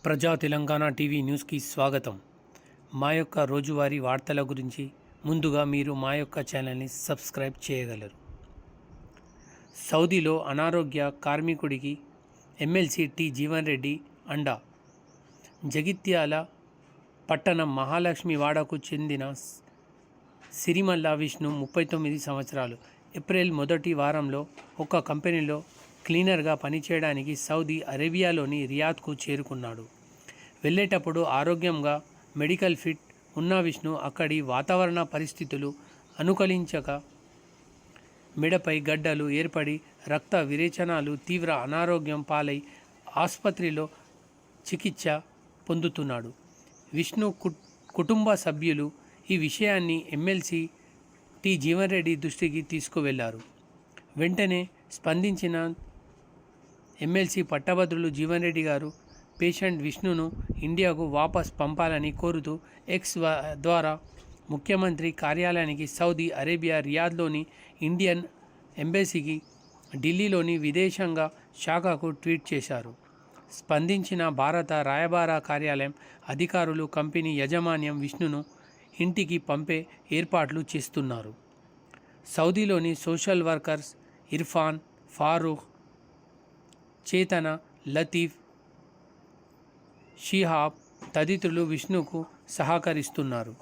ప్రజా తెలంగాణ టీవీ న్యూస్కి స్వాగతం. మా యొక్క రోజువారీ వార్తల గురించి ముందుగా మీరు మా యొక్క ఛానల్ని సబ్స్క్రైబ్ చేయగలరు. సౌదీలో అనారోగ్య కార్మికుడికి ఎమ్మెల్సీ టి జీవన్ రెడ్డి అండా. జగిత్యాల పట్టణం మహాలక్ష్మి వాడకు చెందిన సిరిమల్ల విష్ణు 39 సంవత్సరాలు. ఏప్రిల్ మొదటి వారంలో ఒక కంపెనీలో క్లీనర్గా పనిచేయడానికి సౌదీ అరేబియాలోని రియాద్కు చేరుకున్నాడు. వెళ్ళేటప్పుడు ఆరోగ్యంగా మెడికల్ ఫిట్ ఉన్న విష్ణు అక్కడి వాతావరణ పరిస్థితులు అనుకూలించక మెడపై గడ్డలు ఏర్పడి రక్త విరేచనాలు తీవ్ర అనారోగ్యం పాలై ఆసుపత్రిలో చికిత్స పొందుతున్నాడు. విష్ణు కుటుంబ సభ్యులు ఈ విషయాన్ని ఎమ్మెల్సీ టి జీవన్ రెడ్డి దృష్టికి తీసుకువెళ్లారు. వెంటనే స్పందించిన ఎమ్మెల్సీ పట్టభద్రులు జీవన్ రెడ్డి గారు పేషెంట్ విష్ణును ఇండియాకు వాపస్ పంపాలని కోరుతూ ఎక్స్ ద్వారా ముఖ్యమంత్రి కార్యాలయానికి, సౌదీ అరేబియా రియాద్లోని ఇండియన్ ఎంబసీకి, ఢిల్లీలోని విదేశాంగ శాఖకు ట్వీట్ చేశారు. స్పందించిన భారత రాయబార కార్యాలయం అధికారులు కంపెనీ యాజమాన్యం విష్ణును ఇంటికి పంపే ఏర్పాట్లు చేస్తున్నారు. సౌదీలోని సోషల్ వర్కర్స్ ఇర్ఫాన్, ఫారూక్, చేతన, లతీఫ్, షిహాబ్ తదితరులు విష్ణుకు సహకరిస్తున్నారు.